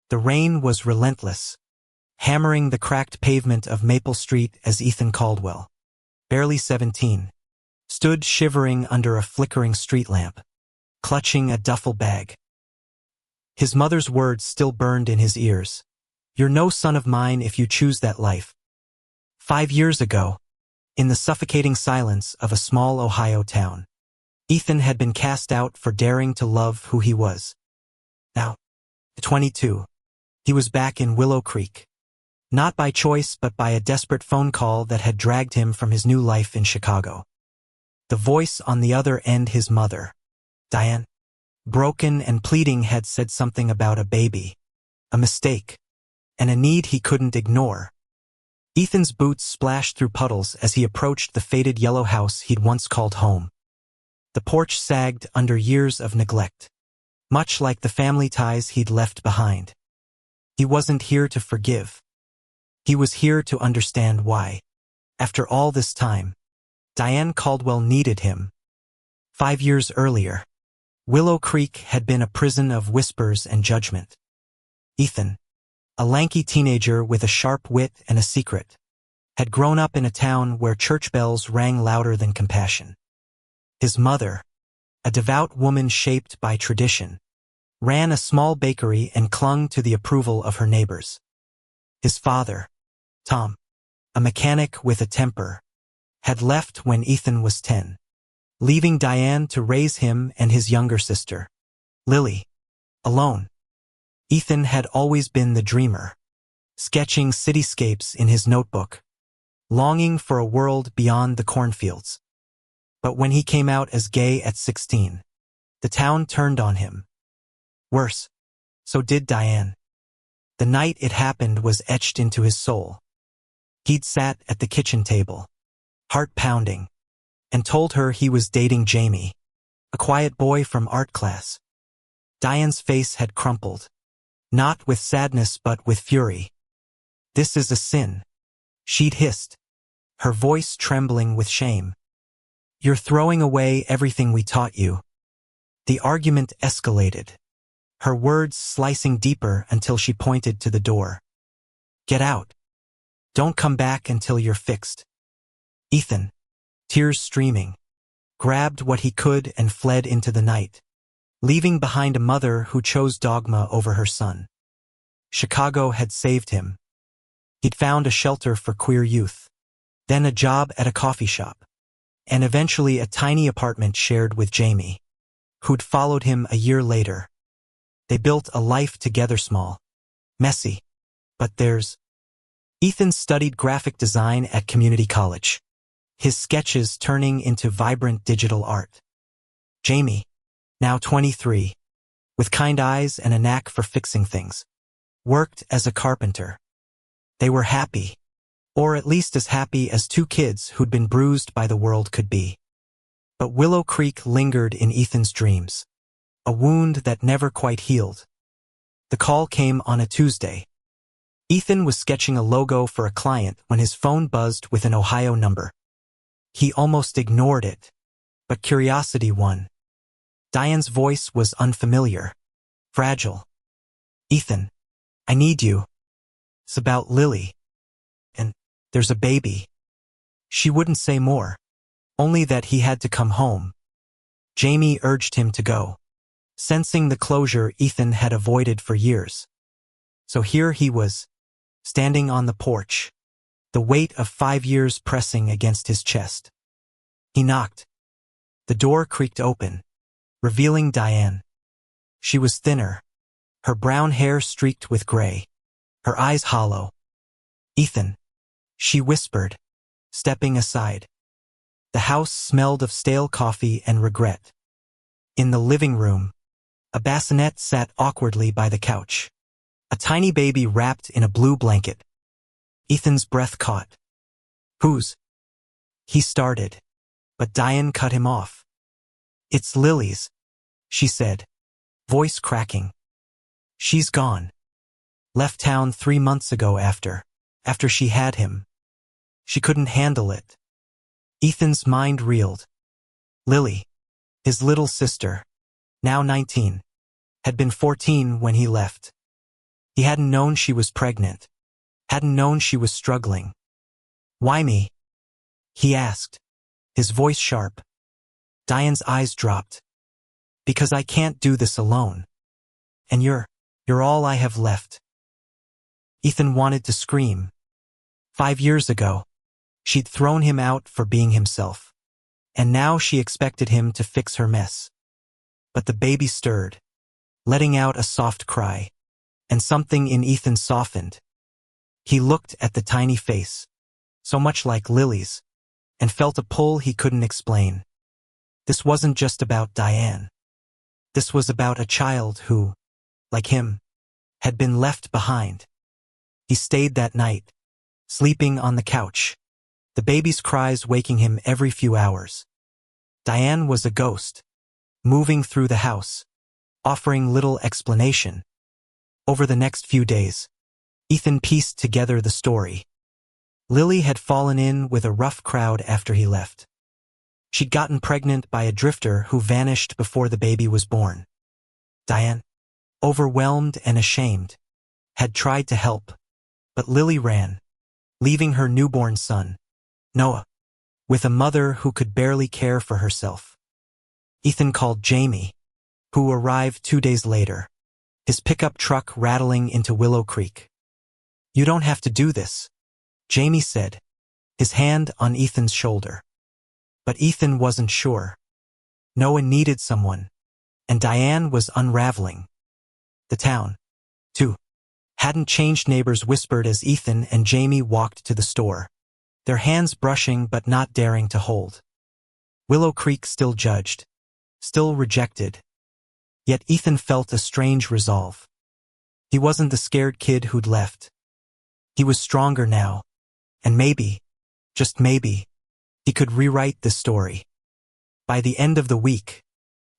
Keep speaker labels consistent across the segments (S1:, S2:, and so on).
S1: The rain was relentless, hammering the cracked pavement of Maple Street as Ethan Caldwell, barely 17, stood shivering under a flickering street lamp, clutching a duffel bag. His mother's words still burned in his ears. "You're no son of mine if you choose that life." 5 years ago, in the suffocating silence of a small Ohio town, Ethan had been cast out for daring to love who he was. Now, at 22, he was back in Willow Creek. Not by choice, but by a desperate phone call that had dragged him from his new life in Chicago. The voice on the other end, his mother, Diane, broken and pleading, had said something about a baby, a mistake, and a need he couldn't ignore. Ethan's boots splashed through puddles as he approached the faded yellow house he'd once called home. The porch sagged under years of neglect, much like the family ties he'd left behind. He wasn't here to forgive. He was here to understand why. After all this time, Diane Caldwell needed him. 5 years earlier, Willow Creek had been a prison of whispers and judgment. Ethan, a lanky teenager with a sharp wit and a secret, had grown up in a town where church bells rang louder than compassion. His mother, a devout woman shaped by tradition, ran a small bakery and clung to the approval of her neighbors. His father, Tom, a mechanic with a temper, had left when Ethan was 10, leaving Diane to raise him and his younger sister, Lily, alone. Ethan had always been the dreamer, sketching cityscapes in his notebook, longing for a world beyond the cornfields. But when he came out as gay at 16, the town turned on him. Worse, so did Diane. The night it happened was etched into his soul. He'd sat at the kitchen table, heart pounding, and told her he was dating Jamie, a quiet boy from art class. Diane's face had crumpled, not with sadness but with fury. "This is a sin," she'd hissed, her voice trembling with shame. "You're throwing away everything we taught you." The argument escalated, her words slicing deeper until she pointed to the door. "Get out. Don't come back until you're fixed." Ethan, tears streaming, grabbed what he could and fled into the night, leaving behind a mother who chose dogma over her son. Chicago had saved him. He'd found a shelter for queer youth, then a job at a coffee shop, and eventually a tiny apartment shared with Jamie, who'd followed him a year later. They built a life together, small, messy, but theirs. Ethan studied graphic design at community college, his sketches turning into vibrant digital art. Jamie, now 23, with kind eyes and a knack for fixing things, worked as a carpenter. They were happy, or at least as happy as two kids who'd been bruised by the world could be. But Willow Creek lingered in Ethan's dreams, a wound that never quite healed. The call came on a Tuesday. Ethan was sketching a logo for a client when his phone buzzed with an Ohio number. He almost ignored it, but curiosity won. Diane's voice was unfamiliar, fragile. "Ethan, I need you. It's about Lily. And there's a baby." She wouldn't say more, only that he had to come home. Jamie urged him to go, sensing the closure Ethan had avoided for years. So here he was, standing on the porch, the weight of 5 years pressing against his chest. He knocked. The door creaked open, revealing Diane. She was thinner, her brown hair streaked with gray, her eyes hollow. "Ethan," she whispered, stepping aside. The house smelled of stale coffee and regret. In the living room, a bassinet sat awkwardly by the couch, a tiny baby wrapped in a blue blanket. Ethan's breath caught. "Whose?" he started, but Diane cut him off. "It's Lily's," she said, voice cracking. "She's gone. Left town 3 months ago after she had him. She couldn't handle it." Ethan's mind reeled. Lily, his little sister, now 19, had been 14 when he left. He hadn't known she was pregnant. Hadn't known she was struggling. "Why me?" he asked, his voice sharp. Diane's eyes dropped. "Because I can't do this alone. And you're all I have left." Ethan wanted to scream. 5 years ago, she'd thrown him out for being himself. And now she expected him to fix her mess. But the baby stirred, letting out a soft cry, and something in Ethan softened. He looked at the tiny face, so much like Lily's, and felt a pull he couldn't explain. This wasn't just about Diane. This was about a child who, like him, had been left behind. He stayed that night, sleeping on the couch, the baby's cries waking him every few hours. Diane was a ghost, moving through the house, offering little explanation. Over the next few days, Ethan pieced together the story. Lily had fallen in with a rough crowd after he left. She'd gotten pregnant by a drifter who vanished before the baby was born. Diane, overwhelmed and ashamed, had tried to help, but Lily ran, leaving her newborn son, Noah, with a mother who could barely care for herself. Ethan called Jamie, who arrived 2 days later, his pickup truck rattling into Willow Creek. "You don't have to do this," Jamie said, his hand on Ethan's shoulder. But Ethan wasn't sure. Noah needed someone, and Diane was unraveling. The town, too, hadn't changed. Neighbors whispered as Ethan and Jamie walked to the store, their hands brushing but not daring to hold. Willow Creek still judged, still rejected. Yet Ethan felt a strange resolve. He wasn't the scared kid who'd left. He was stronger now, and maybe, just maybe, he could rewrite this story. By the end of the week,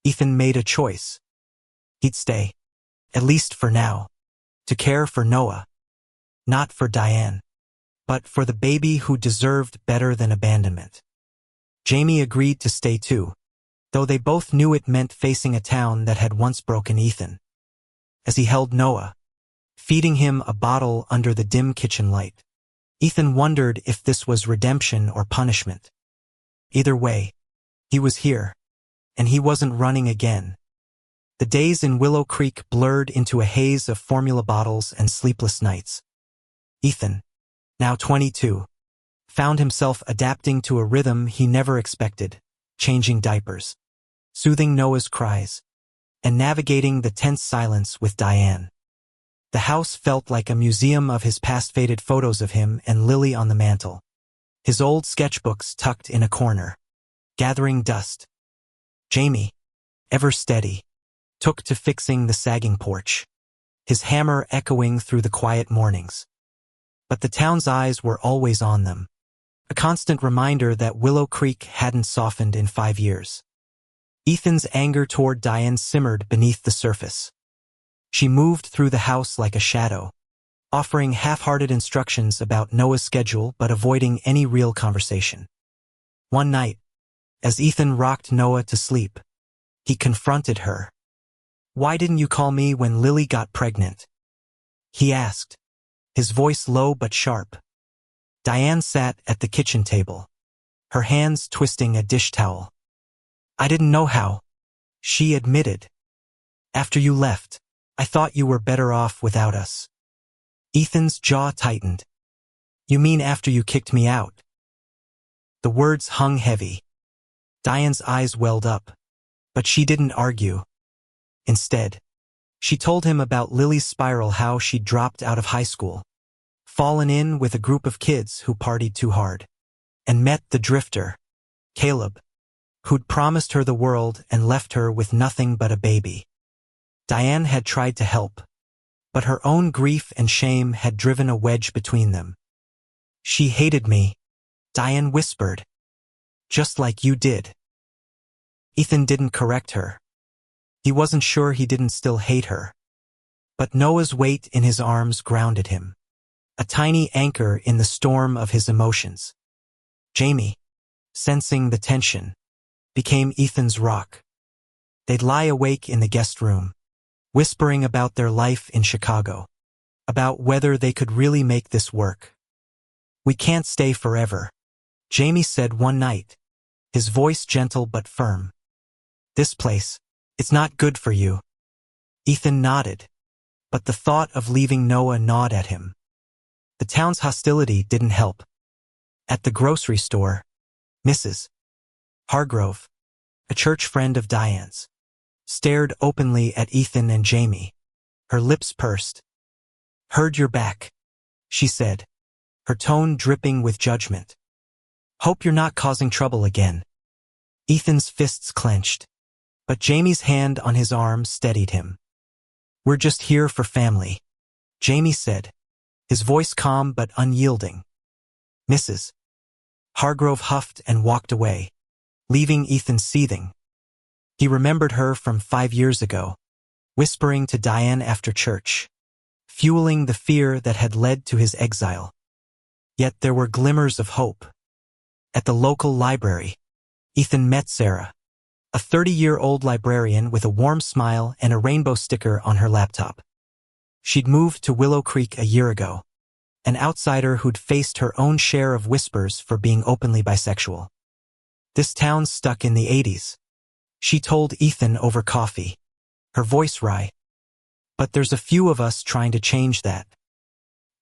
S1: Ethan made a choice. He'd stay, at least for now, to care for Noah. Not for Diane, but for the baby who deserved better than abandonment. Jamie agreed to stay too, though they both knew it meant facing a town that had once broken Ethan. As he held Noah, feeding him a bottle under the dim kitchen light, Ethan wondered if this was redemption or punishment. Either way, he was here, and he wasn't running again. The days in Willow Creek blurred into a haze of formula bottles and sleepless nights. Ethan, now 22, found himself adapting to a rhythm he never expected, changing diapers, soothing Noah's cries, and navigating the tense silence with Diane. The house felt like a museum of his past, faded photos of him and Lily on the mantel, his old sketchbooks tucked in a corner, gathering dust. Jamie, ever steady, took to fixing the sagging porch, his hammer echoing through the quiet mornings. But the town's eyes were always on them, a constant reminder that Willow Creek hadn't softened in 5 years. Ethan's anger toward Diane simmered beneath the surface. She moved through the house like a shadow, offering half-hearted instructions about Noah's schedule but avoiding any real conversation. One night, as Ethan rocked Noah to sleep, he confronted her. "Why didn't you call me when Lily got pregnant?" he asked, his voice low but sharp. Diane sat at the kitchen table, her hands twisting a dish towel. "I didn't know how," she admitted. "After you left, I thought you were better off without us." Ethan's jaw tightened. "You mean after you kicked me out?" The words hung heavy. Diane's eyes welled up, but she didn't argue. Instead, she told him about Lily's spiral, how she'd dropped out of high school, fallen in with a group of kids who partied too hard, and met the drifter, Caleb, who'd promised her the world and left her with nothing but a baby. Diane had tried to help, but her own grief and shame had driven a wedge between them. "She hated me," Diane whispered. "Just like you did." Ethan didn't correct her. He wasn't sure he didn't still hate her. But Noah's weight in his arms grounded him, a tiny anchor in the storm of his emotions. Jamie, sensing the tension, became Ethan's rock. They'd lie awake in the guest room, whispering about their life in Chicago, about whether they could really make this work. "We can't stay forever," Jamie said one night, his voice gentle but firm. "This place, it's not good for you." Ethan nodded, but the thought of leaving Noah gnawed at him. The town's hostility didn't help. At the grocery store, Mrs. Hargrove, a church friend of Diane's, stared openly at Ethan and Jamie, her lips pursed. "Heard you're back," she said, her tone dripping with judgment. "Hope you're not causing trouble again." Ethan's fists clenched, but Jamie's hand on his arm steadied him. "We're just here for family," Jamie said, his voice calm but unyielding. Mrs. Hargrove huffed and walked away, leaving Ethan seething. He remembered her from 5 years ago, whispering to Diane after church, fueling the fear that had led to his exile. Yet there were glimmers of hope. At the local library, Ethan met Sarah, a 30-year-old librarian with a warm smile and a rainbow sticker on her laptop. She'd moved to Willow Creek a year ago, an outsider who'd faced her own share of whispers for being openly bisexual. "This town's stuck in the 80s, she told Ethan over coffee, her voice wry. "But there's a few of us trying to change that."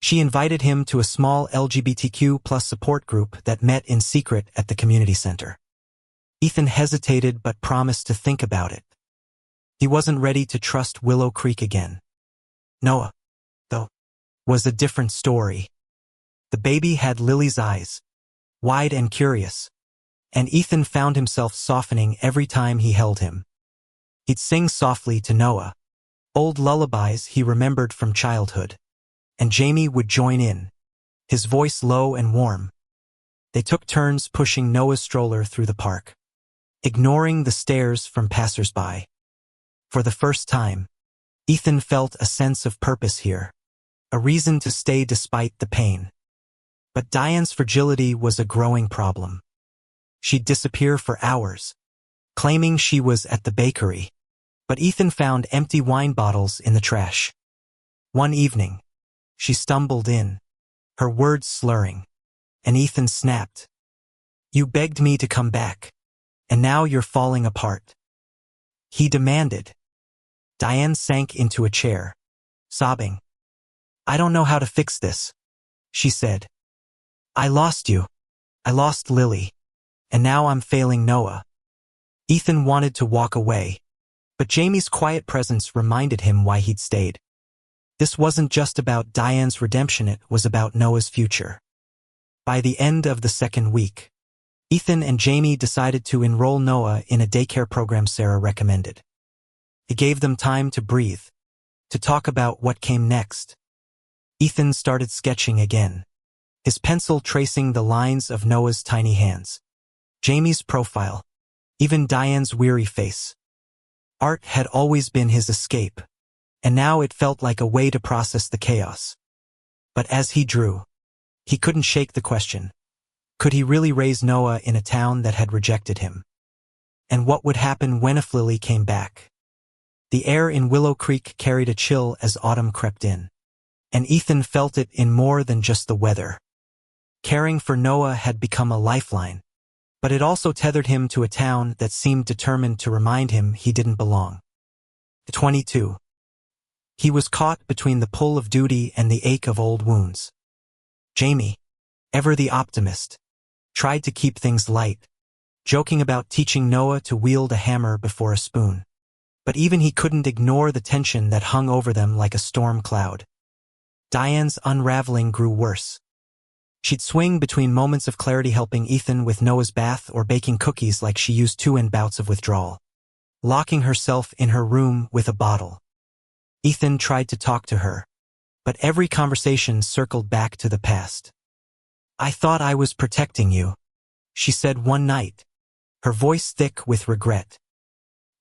S1: She invited him to a small LGBTQ+ support group that met in secret at the community center. Ethan hesitated but promised to think about it. He wasn't ready to trust Willow Creek again. Noah, though, was a different story. The baby had Lily's eyes, wide and curious, and Ethan found himself softening every time he held him. He'd sing softly to Noah, old lullabies he remembered from childhood, and Jamie would join in, his voice low and warm. They took turns pushing Noah's stroller through the park, ignoring the stares from passers-by. For the first time, Ethan felt a sense of purpose here, a reason to stay despite the pain. But Diane's fragility was a growing problem. She'd disappear for hours, claiming she was at the bakery, but Ethan found empty wine bottles in the trash. One evening, she stumbled in, her words slurring, and Ethan snapped. "You begged me to come back, and now you're falling apart," he demanded. Diane sank into a chair, sobbing. "I don't know how to fix this," she said. "I lost you. I lost Lily. And now I'm failing Noah." Ethan wanted to walk away, but Jamie's quiet presence reminded him why he'd stayed. This wasn't just about Diane's redemption, it was about Noah's future. By the end of the second week, Ethan and Jamie decided to enroll Noah in a daycare program Sarah recommended. It gave them time to breathe, to talk about what came next. Ethan started sketching again, his pencil tracing the lines of Noah's tiny hands, Jamie's profile, even Diane's weary face. Art had always been his escape, and now it felt like a way to process the chaos. But as he drew, he couldn't shake the question. Could he really raise Noah in a town that had rejected him? And what would happen when if Lily came back? The air in Willow Creek carried a chill as autumn crept in, and Ethan felt it in more than just the weather. Caring for Noah had become a lifeline, but it also tethered him to a town that seemed determined to remind him he didn't belong. At 22, he was caught between the pull of duty and the ache of old wounds. Jamie, ever the optimist, tried to keep things light, joking about teaching Noah to wield a hammer before a spoon. But even he couldn't ignore the tension that hung over them like a storm cloud. Diane's unraveling grew worse. She'd swing between moments of clarity helping Ethan with Noah's bath or baking cookies like she used to in bouts of withdrawal, locking herself in her room with a bottle. Ethan tried to talk to her, but every conversation circled back to the past. "I thought I was protecting you," she said one night, her voice thick with regret.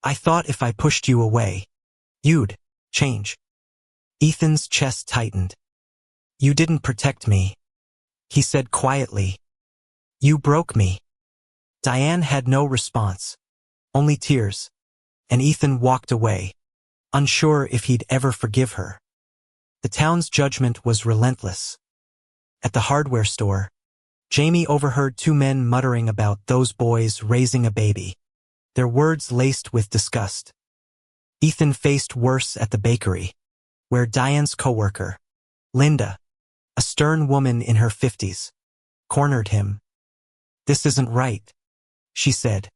S1: "I thought if I pushed you away, you'd change." Ethan's chest tightened. "You didn't protect me," he said quietly. "You broke me." Diane had no response, only tears, and Ethan walked away, unsure if he'd ever forgive her. The town's judgment was relentless. At the hardware store, Jamie overheard two men muttering about those boys raising a baby, their words laced with disgust. Ethan faced worse at the bakery, where Diane's coworker, Linda, a stern woman in her 50s, cornered him. "This isn't right," she said,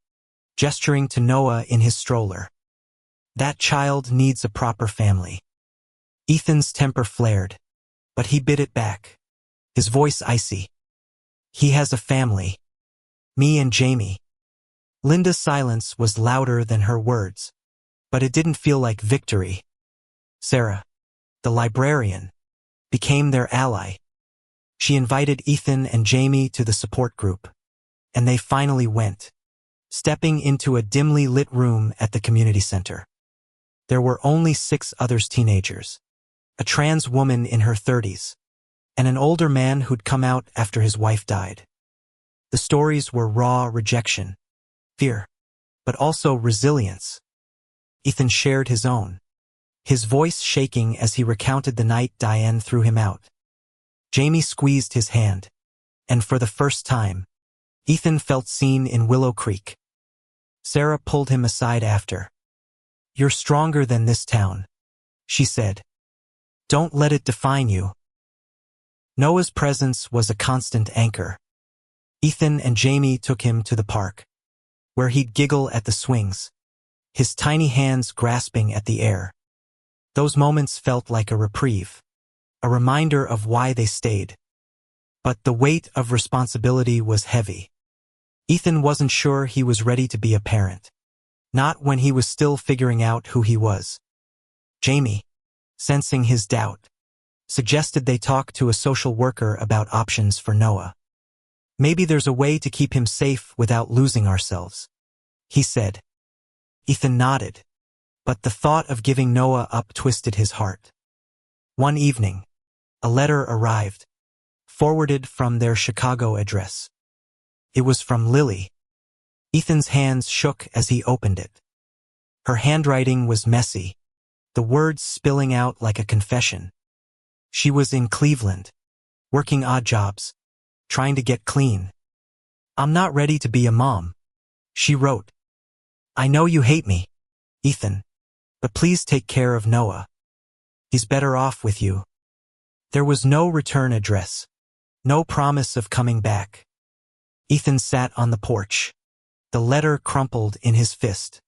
S1: gesturing to Noah in his stroller. "That child needs a proper family." Ethan's temper flared, but he bit it back, his voice icy. "He has a family. Me and Jamie." Linda's silence was louder than her words, but it didn't feel like victory. Sarah, the librarian, became their ally. She invited Ethan and Jamie to the support group, and they finally went, stepping into a dimly lit room at the community center. There were only 6 other teenagers, a trans woman in her 30s, and an older man who'd come out after his wife died. The stories were raw rejection, fear, but also resilience. Ethan shared his own, his voice shaking as he recounted the night Diane threw him out. Jamie squeezed his hand, and for the first time, Ethan felt seen in Willow Creek. Sarah pulled him aside after. "You're stronger than this town," she said. "Don't let it define you." Noah's presence was a constant anchor. Ethan and Jamie took him to the park, where he'd giggle at the swings, his tiny hands grasping at the air. Those moments felt like a reprieve, a reminder of why they stayed. But the weight of responsibility was heavy. Ethan wasn't sure he was ready to be a parent, not when he was still figuring out who he was. Jamie, sensing his doubt, suggested they talk to a social worker about options for Noah. "Maybe there's a way to keep him safe without losing ourselves," he said. Ethan nodded, but the thought of giving Noah up twisted his heart. One evening, a letter arrived, forwarded from their Chicago address. It was from Lily. Ethan's hands shook as he opened it. Her handwriting was messy, the words spilling out like a confession. She was in Cleveland, working odd jobs, trying to get clean. "I'm not ready to be a mom," she wrote. "I know you hate me, Ethan, but please take care of Noah. He's better off with you." There was no return address, no promise of coming back. Ethan sat on the porch, the letter crumpled in his fist,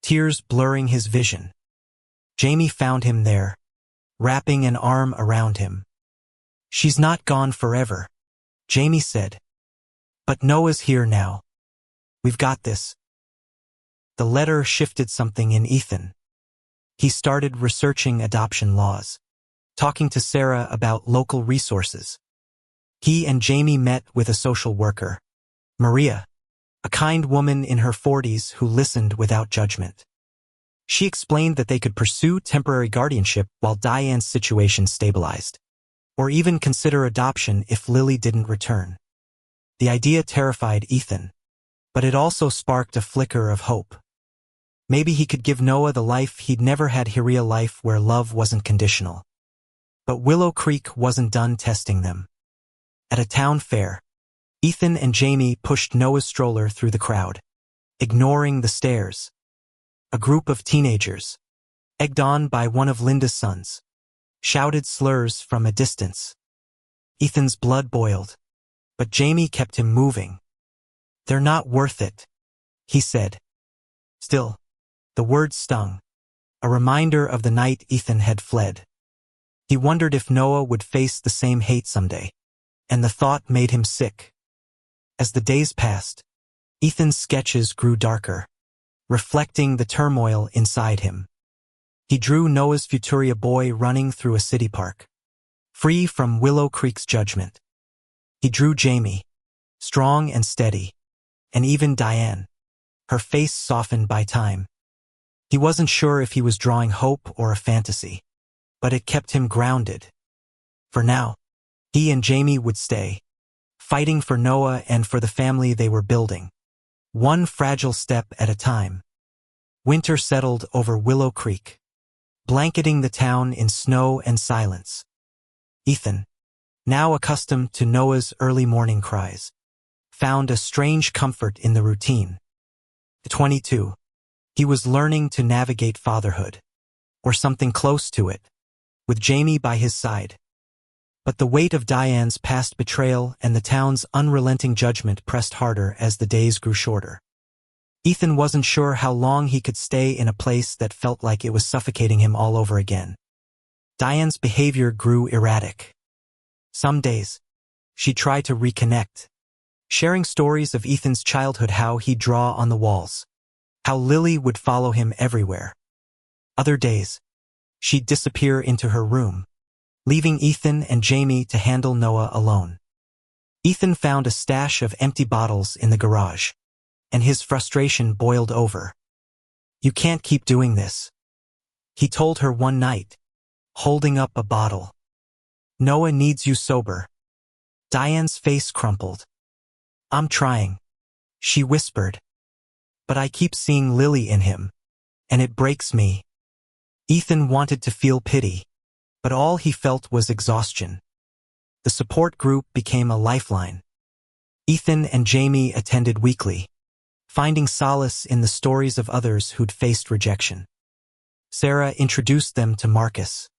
S1: tears blurring his vision. Jamie found him there, wrapping an arm around him. "She's not gone forever," Jamie said. "But Noah's here now. We've got this." The letter shifted something in Ethan. He started researching adoption laws, talking to Sarah about local resources. He and Jamie met with a social worker, Maria, a kind woman in her 40s who listened without judgment. She explained that they could pursue temporary guardianship while Diane's situation stabilized, or even consider adoption if Lily didn't return. The idea terrified Ethan, but it also sparked a flicker of hope. Maybe he could give Noah the life he'd never had, a real life where love wasn't conditional. But Willow Creek wasn't done testing them. At a town fair, Ethan and Jamie pushed Noah's stroller through the crowd, ignoring the stares. A group of teenagers, egged on by one of Linda's sons, shouted slurs from a distance. Ethan's blood boiled, but Jamie kept him moving. "They're not worth it," he said. Still, the words stung, a reminder of the night Ethan had fled. He wondered if Noah would face the same hate someday, and the thought made him sick. As the days passed, Ethan's sketches grew darker, reflecting the turmoil inside him. He drew Noah's Futuria boy running through a city park, free from Willow Creek's judgment. He drew Jamie, strong and steady, and even Diane, her face softened by time. He wasn't sure if he was drawing hope or a fantasy, but it kept him grounded. For now, he and Jamie would stay, fighting for Noah and for the family they were building, one fragile step at a time. Winter settled over Willow Creek. blanketing the town in snow and silence. Ethan, now accustomed to Noah's early morning cries, found a strange comfort in the routine. At 22, he was learning to navigate fatherhood, or something close to it, with Jamie by his side. But the weight of Diane's past betrayal and the town's unrelenting judgment pressed harder as the days grew shorter. Ethan wasn't sure how long he could stay in a place that felt like it was suffocating him all over again. Diane's behavior grew erratic. Some days, she tried to reconnect, sharing stories of Ethan's childhood, how he'd draw on the walls, how Lily would follow him everywhere. Other days, she'd disappear into her room, leaving Ethan and Jamie to handle Noah alone. Ethan found a stash of empty bottles in the garage, and his frustration boiled over. "You can't keep doing this," he told her one night, holding up a bottle. "Noah needs you sober." Diane's face crumpled. "I'm trying," she whispered. "But I keep seeing Lily in him, and it breaks me." Ethan wanted to feel pity, but all he felt was exhaustion. The support group became a lifeline. Ethan and Jamie attended weekly, finding solace in the stories of others who'd faced rejection. Sarah introduced them to Marcus,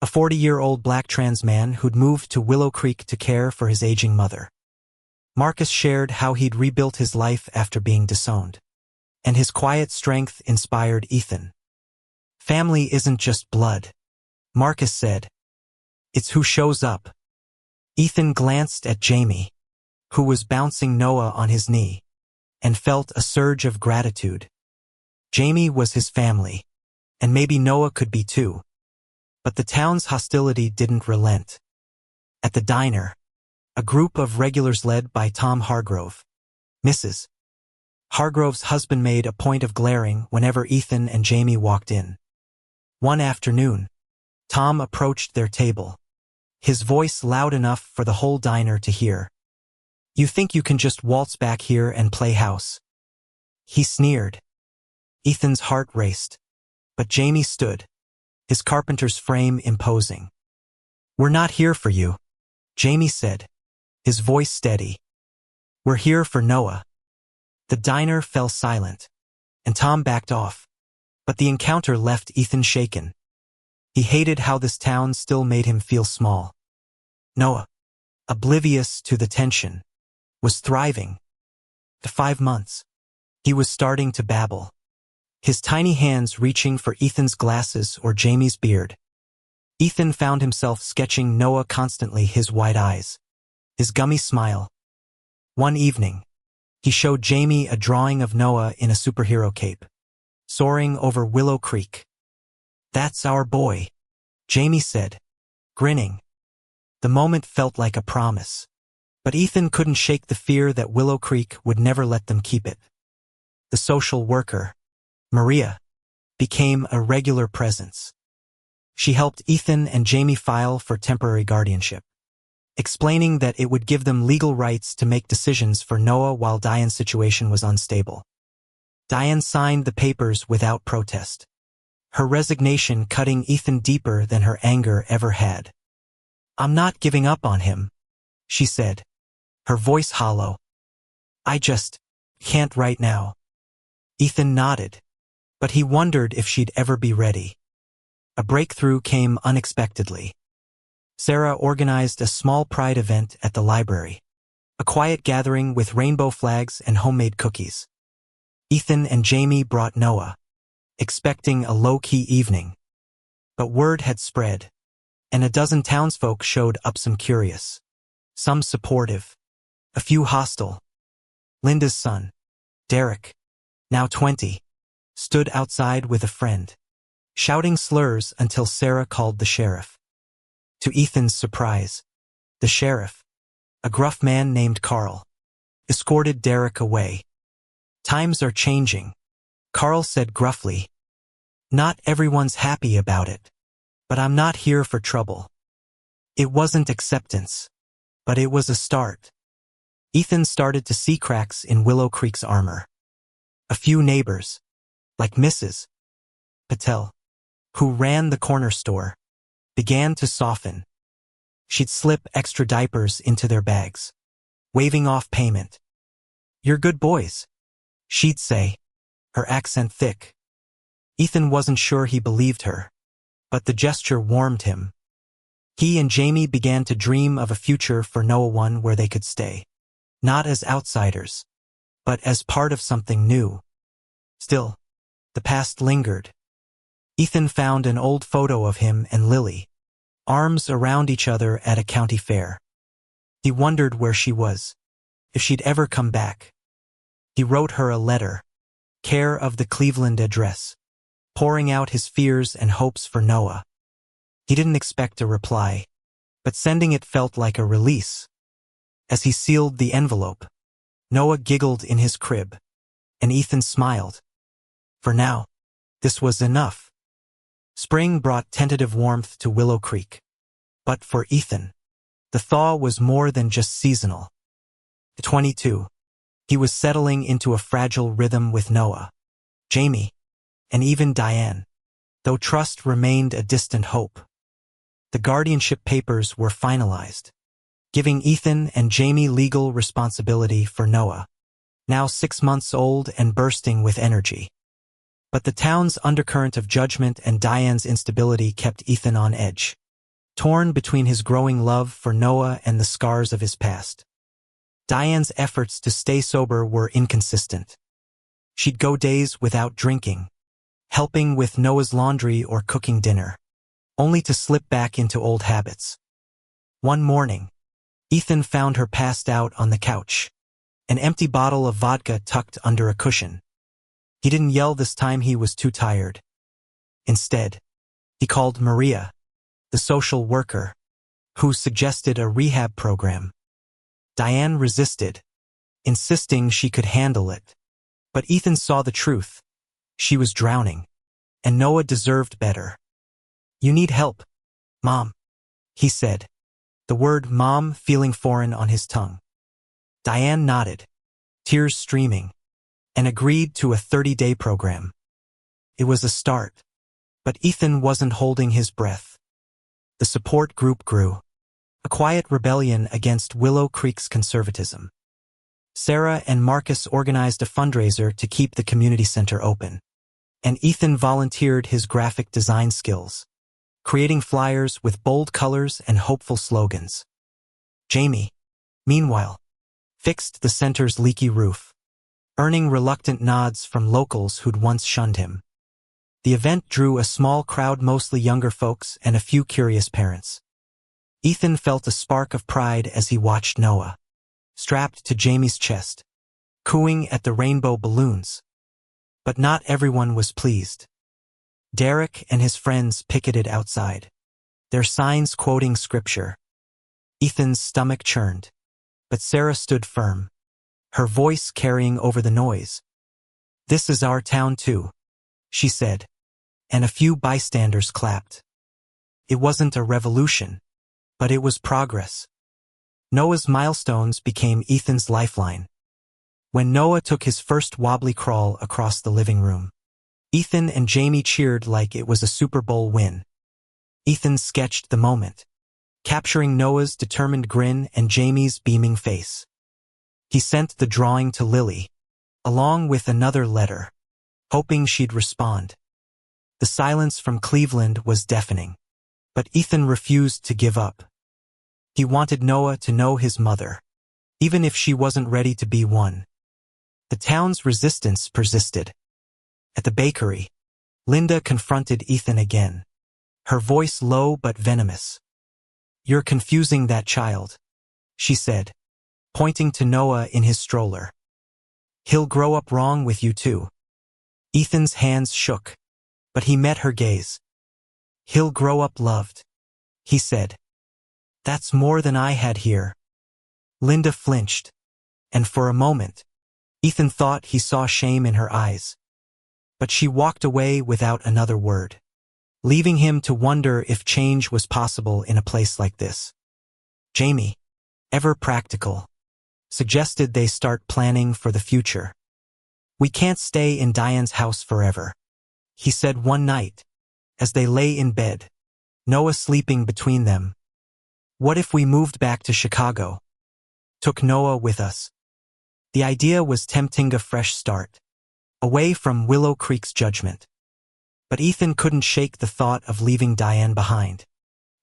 S1: a 40-year-old black trans man who'd moved to Willow Creek to care for his aging mother. Marcus shared how he'd rebuilt his life after being disowned, and his quiet strength inspired Ethan. "Family isn't just blood," Marcus said. "It's who shows up." Ethan glanced at Jamie, who was bouncing Noah on his knee, and felt a surge of gratitude. Jamie was his family, and maybe Noah could be too. But the town's hostility didn't relent. At the diner, a group of regulars led by Tom Hargrove, Mrs. Hargrove's husband, made a point of glaring whenever Ethan and Jamie walked in. One afternoon, Tom approached their table, his voice loud enough for the whole diner to hear. "You think you can just waltz back here and play house?" he sneered. Ethan's heart raced, but Jamie stood, his carpenter's frame imposing. "We're not here for you," Jamie said, his voice steady. "We're here for Noah." The diner fell silent, and Tom backed off, but the encounter left Ethan shaken. He hated how this town still made him feel small. Noah, oblivious to the tension, was thriving. The 5 months, he was starting to babble, his tiny hands reaching for Ethan's glasses or Jamie's beard. Ethan found himself sketching Noah constantly, his wide eyes, his gummy smile. One evening, he showed Jamie a drawing of Noah in a superhero cape, soaring over Willow Creek. "That's our boy," Jamie said, grinning. The moment felt like a promise, but Ethan couldn't shake the fear that Willow Creek would never let them keep it. The social worker, Maria, became a regular presence. She helped Ethan and Jamie file for temporary guardianship, explaining that it would give them legal rights to make decisions for Noah while Diane's situation was unstable. Diane signed the papers without protest, her resignation cutting Ethan deeper than her anger ever had. "I'm not giving up on him," she said, her voice hollow. "I just can't right now." Ethan nodded, but he wondered if she'd ever be ready. A breakthrough came unexpectedly. Sarah organized a small pride event at the library, a quiet gathering with rainbow flags and homemade cookies. Ethan and Jamie brought Noah, expecting a low-key evening. But word had spread, and a dozen townsfolk showed up, some curious, some supportive, a few hostile. Linda's son, Derek, now 20, stood outside with a friend, shouting slurs until Sarah called the sheriff. To Ethan's surprise, the sheriff, a gruff man named Carl, escorted Derek away. "Times are changing," Carl said gruffly. "Not everyone's happy about it, but I'm not here for trouble." It wasn't acceptance, but it was a start. Ethan started to see cracks in Willow Creek's armor. A few neighbors, like Mrs. Patel, who ran the corner store, began to soften. She'd slip extra diapers into their bags, waving off payment. "You're good boys," she'd say, her accent thick. Ethan wasn't sure he believed her, but the gesture warmed him. He and Jamie began to dream of a future for Noah, one where they could stay, not as outsiders, but as part of something new. Still, the past lingered. Ethan found an old photo of him and Lily, arms around each other at a county fair. He wondered where she was, if she'd ever come back. He wrote her a letter, care of the Cleveland address, pouring out his fears and hopes for Noah. He didn't expect a reply, but sending it felt like a release. As he sealed the envelope, Noah giggled in his crib, and Ethan smiled. For now, this was enough. Spring brought tentative warmth to Willow Creek. But for Ethan, the thaw was more than just seasonal. At 22, he was settling into a fragile rhythm with Noah, Jamie, and even Diane, though trust remained a distant hope. The guardianship papers were finalized, giving Ethan and Jamie legal responsibility for Noah, now 6 months old and bursting with energy. But the town's undercurrent of judgment and Diane's instability kept Ethan on edge, torn between his growing love for Noah and the scars of his past. Diane's efforts to stay sober were inconsistent. She'd go days without drinking, helping with Noah's laundry or cooking dinner, only to slip back into old habits. One morning, Ethan found her passed out on the couch, an empty bottle of vodka tucked under a cushion. He didn't yell this time, he was too tired. Instead, he called Maria, the social worker, who suggested a rehab program. Diane resisted, insisting she could handle it. But Ethan saw the truth. She was drowning, and Noah deserved better. "You need help, Mom," he said, the word mom feeling foreign on his tongue. Diane nodded, tears streaming, and agreed to a 30-day program. It was a start, but Ethan wasn't holding his breath. The support group grew, a quiet rebellion against Willow Creek's conservatism. Sarah and Marcus organized a fundraiser to keep the community center open, and Ethan volunteered his graphic design skills, creating flyers with bold colors and hopeful slogans. Jamie, meanwhile, fixed the center's leaky roof, earning reluctant nods from locals who'd once shunned him. The event drew a small crowd, mostly younger folks and a few curious parents. Ethan felt a spark of pride as he watched Noah, strapped to Jamie's chest, cooing at the rainbow balloons. But not everyone was pleased. Derek and his friends picketed outside, their signs quoting scripture. Ethan's stomach churned, but Sarah stood firm, her voice carrying over the noise. "This is our town too," she said, and a few bystanders clapped. It wasn't a revolution, but it was progress. Noah's milestones became Ethan's lifeline. When Noah took his first wobbly crawl across the living room, Ethan and Jamie cheered like it was a Super Bowl win. Ethan sketched the moment, capturing Noah's determined grin and Jamie's beaming face. He sent the drawing to Lily, along with another letter, hoping she'd respond. The silence from Cleveland was deafening, but Ethan refused to give up. He wanted Noah to know his mother, even if she wasn't ready to be one. The town's resistance persisted. At the bakery, Linda confronted Ethan again, her voice low but venomous. "You're confusing that child," she said, pointing to Noah in his stroller. "He'll grow up wrong with you too." Ethan's hands shook, but he met her gaze. "He'll grow up loved," he said. "That's more than I had here." Linda flinched, and for a moment, Ethan thought he saw shame in her eyes. But she walked away without another word, leaving him to wonder if change was possible in a place like this. Jamie, ever practical, suggested they start planning for the future. "We can't stay in Diane's house forever," he said one night, As they lay in bed, Noah sleeping between them. What if we moved back to Chicago? Took Noah with us. The idea was tempting a fresh start, away from Willow Creek's judgment. But Ethan couldn't shake the thought of leaving Diane behind,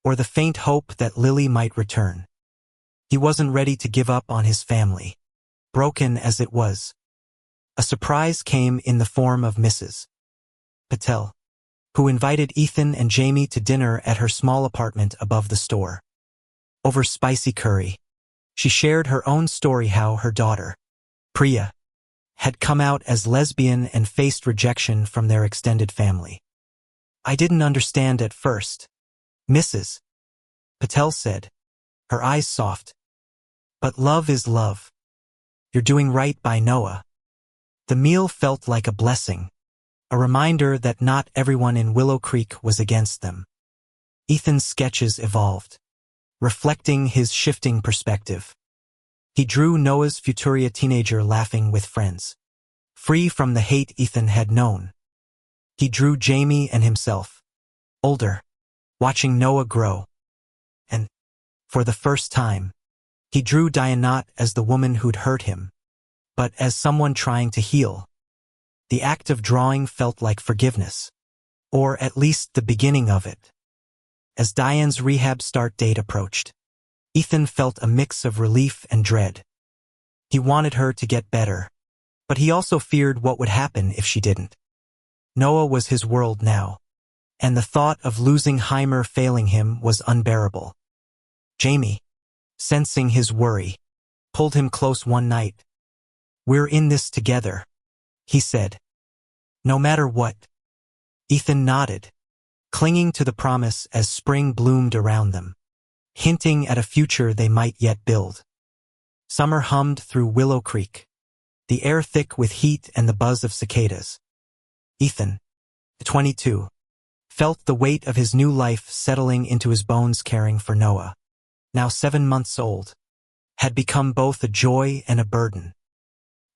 S1: or the faint hope that Lily might return. He wasn't ready to give up on his family, broken as it was. A surprise came in the form of Mrs. Patel, who invited Ethan and Jamie to dinner at her small apartment above the store. Over spicy curry, she shared her own story how her daughter, Priya, had come out as lesbian and faced rejection from their extended family. I didn't understand at first, Mrs. Patel said, her eyes soft. But love is love. You're doing right by Noah. The meal felt like a blessing, a reminder that not everyone in Willow Creek was against them. Ethan's sketches evolved, reflecting his shifting perspective. He drew Noah's Futuria teenager laughing with friends, free from the hate Ethan had known. He drew Jamie and himself, older, watching Noah grow. And, for the first time, he drew Diane not as the woman who'd hurt him, but as someone trying to heal. The act of drawing felt like forgiveness, or at least the beginning of it. As Diane's rehab start date approached, Ethan felt a mix of relief and dread. He wanted her to get better, but he also feared what would happen if she didn't. Noah was his world now, and the thought of losing Heimer failing him was unbearable. Jamie, sensing his worry, pulled him close one night. "We're in this together," he said. "No matter what." Ethan nodded, clinging to the promise as spring bloomed around them, hinting at a future they might yet build. Summer hummed through Willow Creek, the air thick with heat and the buzz of cicadas. Ethan, 22, felt the weight of his new life settling into his bones, caring for Noah, now 7 months old, had become both a joy and a burden.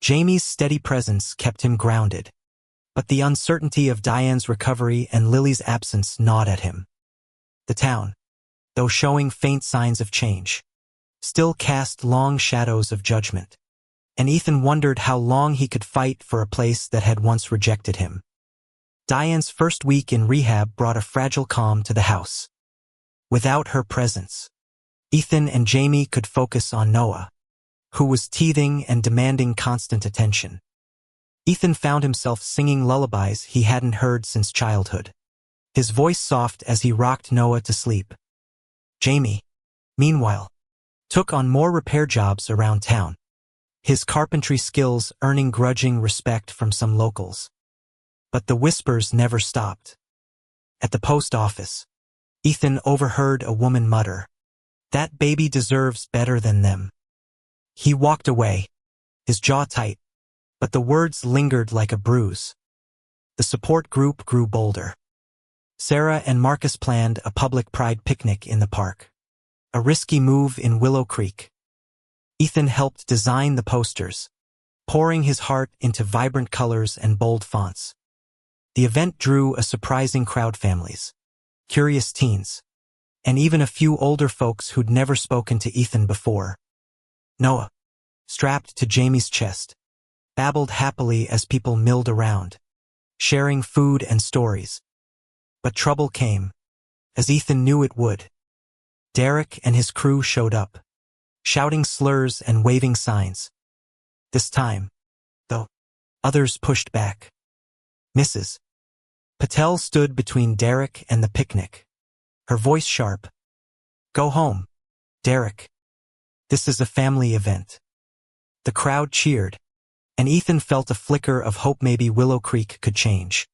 S1: Jamie's steady presence kept him grounded, but the uncertainty of Diane's recovery and Lily's absence gnawed at him. The town, though showing faint signs of change, still cast long shadows of judgment, and Ethan wondered how long he could fight for a place that had once rejected him. Diane's first week in rehab brought a fragile calm to the house. Without her presence, Ethan and Jamie could focus on Noah, who was teething and demanding constant attention. Ethan found himself singing lullabies he hadn't heard since childhood, his voice soft as he rocked Noah to sleep. Jamie, meanwhile, took on more repair jobs around town, his carpentry skills earning grudging respect from some locals. But the whispers never stopped. At the post office, Ethan overheard a woman mutter, "That baby deserves better than them." He walked away, his jaw tight, but the words lingered like a bruise. The support group grew bolder. Sarah and Marcus planned a public pride picnic in the park, a risky move in Willow Creek. Ethan helped design the posters, pouring his heart into vibrant colors and bold fonts. The event drew a surprising crowd: families, curious teens, and even a few older folks who'd never spoken to Ethan before. Noah, strapped to Jamie's chest, babbled happily as people milled around, sharing food and stories. But trouble came, as Ethan knew it would. Derek and his crew showed up, shouting slurs and waving signs. This time, though, others pushed back. Mrs. Patel stood between Derek and the picnic, her voice sharp. "Go home, Derek. This is a family event." The crowd cheered, and Ethan felt a flicker of hope maybe Willow Creek could change.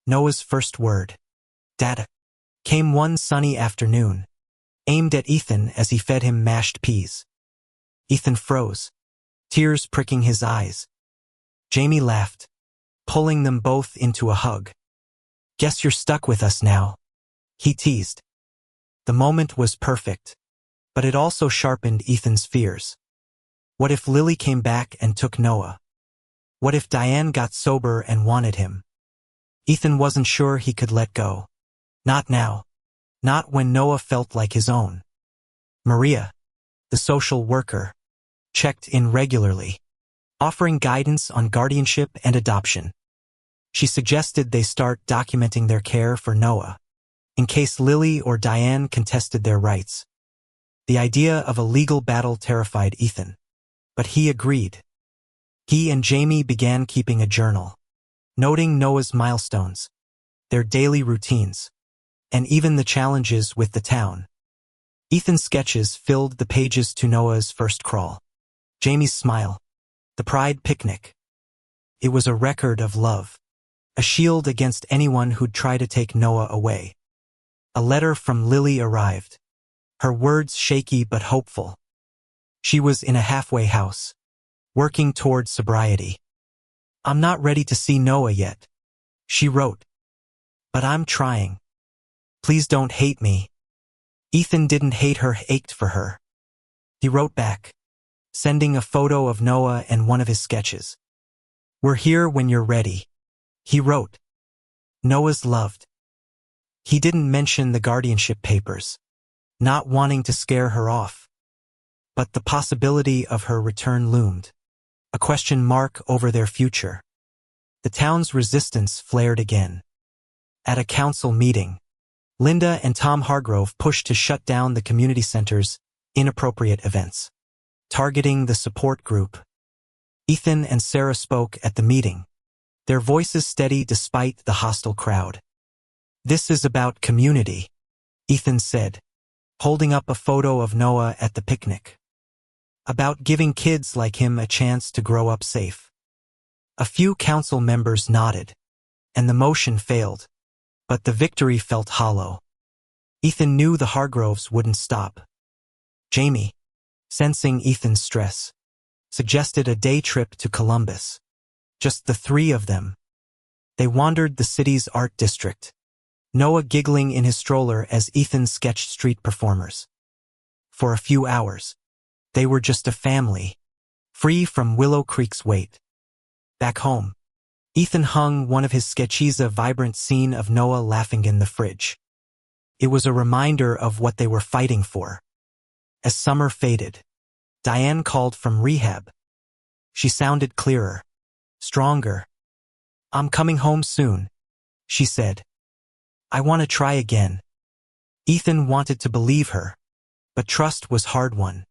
S1: Noah's first word, "Dada," came one sunny afternoon, aimed at Ethan as he fed him mashed peas. Ethan froze, tears pricking his eyes. Jamie laughed, pulling them both into a hug. "Guess you're stuck with us now," he teased. The moment was perfect, but it also sharpened Ethan's fears. What if Lily came back and took Noah? What if Diane got sober and wanted him? Ethan wasn't sure he could let go. Not now. Not when Noah felt like his own. Maria, the social worker, checked in regularly, offering guidance on guardianship and adoption. She suggested they start documenting their care for Noah, in case Lily or Diane contested their rights. The idea of a legal battle terrified Ethan, but he agreed. He and Jamie began keeping a journal, noting Noah's milestones, their daily routines, and even the challenges with the town. Ethan's sketches filled the pages to Noah's first crawl. Jamie's smile, the pride picnic. It was a record of love, a shield against anyone who'd try to take Noah away. A letter from Lily arrived, her words shaky but hopeful. She was in a halfway house, working toward sobriety. "I'm not ready to see Noah yet," she wrote. "But I'm trying. Please don't hate me." Ethan didn't hate her, ached for her. He wrote back, sending a photo of Noah and one of his sketches. "We're here when you're ready," he wrote. Noah's loved. He didn't mention the guardianship papers, not wanting to scare her off. But the possibility of her return loomed, a question mark over their future. The town's resistance flared again. At a council meeting, Linda and Tom Hargrove pushed to shut down the community center's inappropriate events, targeting the support group. Ethan and Sarah spoke at the meeting, their voices steady despite the hostile crowd. "This is about community," Ethan said, holding up a photo of Noah at the picnic. "About giving kids like him a chance to grow up safe." A few council members nodded, and the motion failed, but the victory felt hollow. Ethan knew the Hargroves wouldn't stop. Jamie, sensing Ethan's stress, suggested a day trip to Columbus. Just the three of them. They wandered the city's art district, Noah giggling in his stroller as Ethan sketched street performers. For a few hours, they were just a family, free from Willow Creek's weight. Back home, Ethan hung one of his sketches, a vibrant scene of Noah laughing in the fridge. It was a reminder of what they were fighting for. As summer faded, Diane called from rehab. She sounded clearer, stronger. "I'm coming home soon," she said. "I want to try again." Ethan wanted to believe her, but trust was hard-won.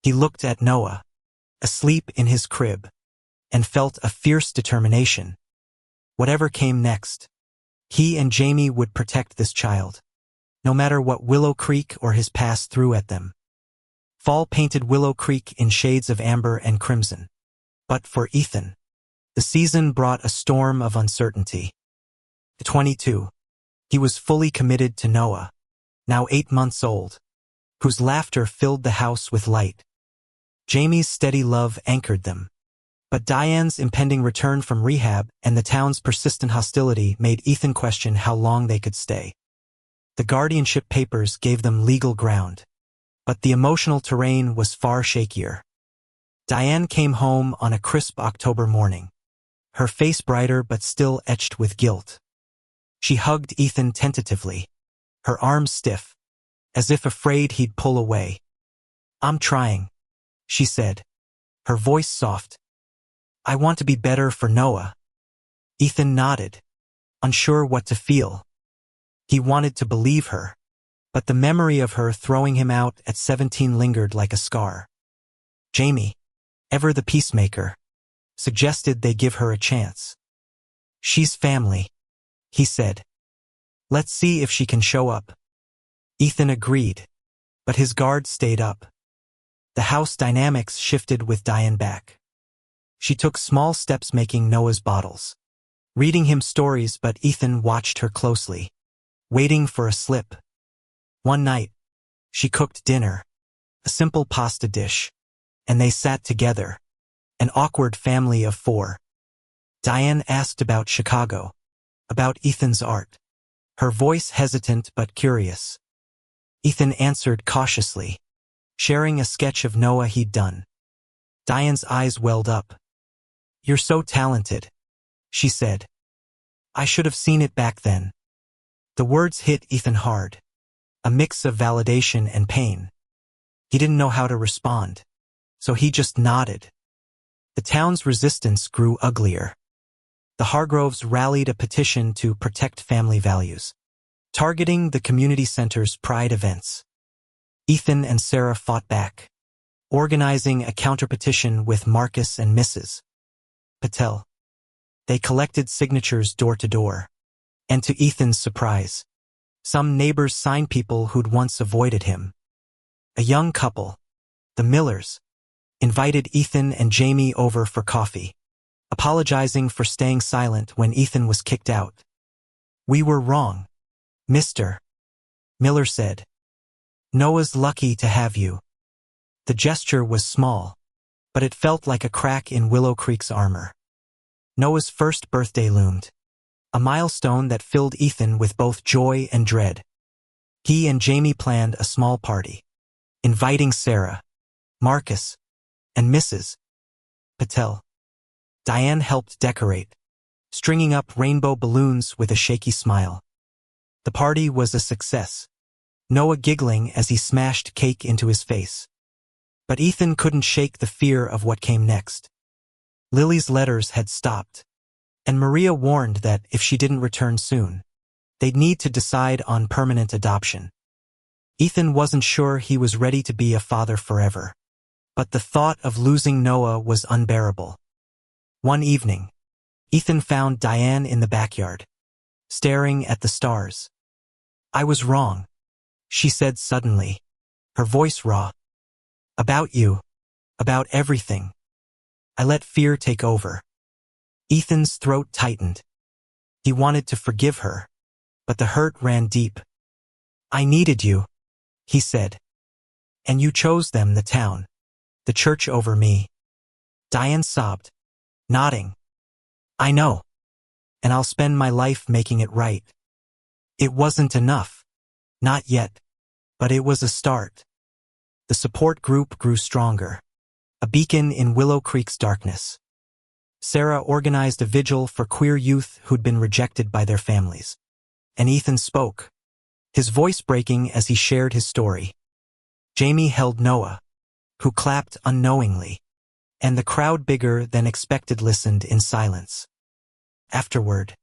S1: He looked at Noah, asleep in his crib, and felt a fierce determination. Whatever came next, he and Jamie would protect this child, no matter what Willow Creek or his past threw at them. Fall painted Willow Creek in shades of amber and crimson. But for Ethan, the season brought a storm of uncertainty. At 22, he was fully committed to Noah, now 8 months old, whose laughter filled the house with light. Jamie's steady love anchored them. But Diane's impending return from rehab and the town's persistent hostility made Ethan question how long they could stay. The guardianship papers gave them legal ground, but the emotional terrain was far shakier. Diane came home on a crisp October morning, her face brighter but still etched with guilt. She hugged Ethan tentatively, her arms stiff, as if afraid he'd pull away. "I'm trying," she said, her voice soft. "I want to be better for Noah." Ethan nodded, unsure what to feel. He wanted to believe her, but the memory of her throwing him out at 17 lingered like a scar. Jamie, ever the peacemaker, suggested they give her a chance. "She's family," he said. "Let's see if she can show up." Ethan agreed, but his guard stayed up. The house dynamics shifted with Diane back. She took small steps making Noah's bottles, reading him stories, but Ethan watched her closely, waiting for a slip. One night, she cooked dinner, a simple pasta dish, and they sat together, an awkward family of 4. Diane asked about Chicago, about Ethan's art, her voice hesitant but curious. Ethan answered cautiously, sharing a sketch of Noah he'd done. Diane's eyes welled up. "You're so talented," she said. "I should have seen it back then." The words hit Ethan hard, a mix of validation and pain. He didn't know how to respond, so he just nodded. The town's resistance grew uglier. The Hargroves rallied a petition to protect family values, targeting the community center's pride events. Ethan and Sarah fought back, organizing a counterpetition with Marcus and Mrs. Patel. They collected signatures door to door, and to Ethan's surprise, some neighbors signed people who'd once avoided him. A young couple, the Millers, invited Ethan and Jamie over for coffee, apologizing for staying silent when Ethan was kicked out. "We were wrong, Mr. Miller said. "Noah's lucky to have you." The gesture was small, but it felt like a crack in Willow Creek's armor. Noah's first birthday loomed, a milestone that filled Ethan with both joy and dread. He and Jamie planned a small party, inviting Sarah, Marcus, and Mrs. Patel. Diane helped decorate, stringing up rainbow balloons with a shaky smile. The party was a success, Noah giggling as he smashed cake into his face. But Ethan couldn't shake the fear of what came next. Lily's letters had stopped, and Maria warned that if she didn't return soon, they'd need to decide on permanent adoption. Ethan wasn't sure he was ready to be a father forever, but the thought of losing Noah was unbearable. One evening, Ethan found Diane in the backyard, staring at the stars. "I was wrong," she said suddenly, her voice raw. "About you. About everything. I let fear take over." Ethan's throat tightened. He wanted to forgive her, but the hurt ran deep. "I needed you," he said. "And you chose them, the town, the church over me." Diane sobbed, nodding. "I know. And I'll spend my life making it right." It wasn't enough. Not yet. But it was a start. The support group grew stronger, a beacon in Willow Creek's darkness. Sarah organized a vigil for queer youth who'd been rejected by their families. And Ethan spoke, his voice breaking as he shared his story. Jamie held Noah, who clapped unknowingly, and the crowd bigger than expected listened in silence. Afterward,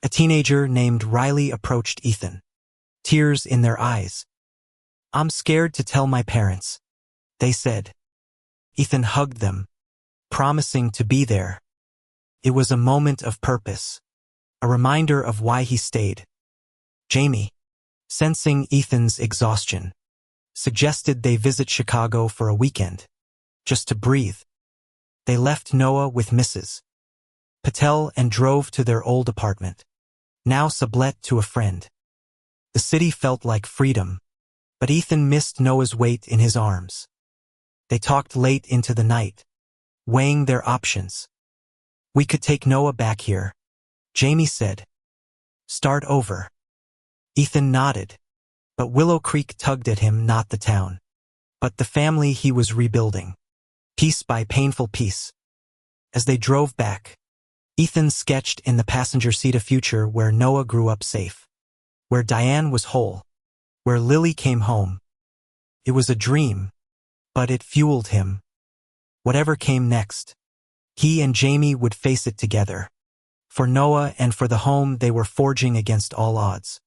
S1: a teenager named Riley approached Ethan, tears in their eyes. "I'm scared to tell my parents," they said. Ethan hugged them, promising to be there. It was a moment of purpose, a reminder of why he stayed. Jamie, sensing Ethan's exhaustion, suggested they visit Chicago for a weekend, just to breathe. They left Noah with Mrs. Patel and drove to their old apartment, now sublet to a friend. The city felt like freedom, but Ethan missed Noah's weight in his arms. They talked late into the night, weighing their options. "We could take Noah back here," Jamie said. "Start over." Ethan nodded, but Willow Creek tugged at him, not the town, but the family he was rebuilding, piece by painful piece. As they drove back, Ethan sketched in the passenger seat a future where Noah grew up safe, where Diane was whole, where Lily came home. It was a dream, but it fueled him. Whatever came next, he and Jamie would face it together, for Noah and for the home they were forging against all odds.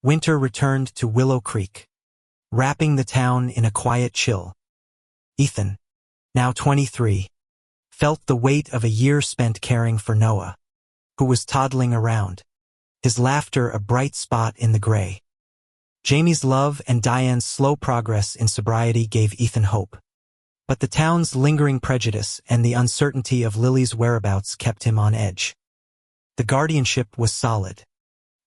S1: Winter returned to Willow Creek, wrapping the town in a quiet chill. Ethan, now 23, felt the weight of a year spent caring for Noah, who was toddling around, his laughter a bright spot in the gray. Jamie's love and Diane's slow progress in sobriety gave Ethan hope. But the town's lingering prejudice and the uncertainty of Lily's whereabouts kept him on edge. The guardianship was solid,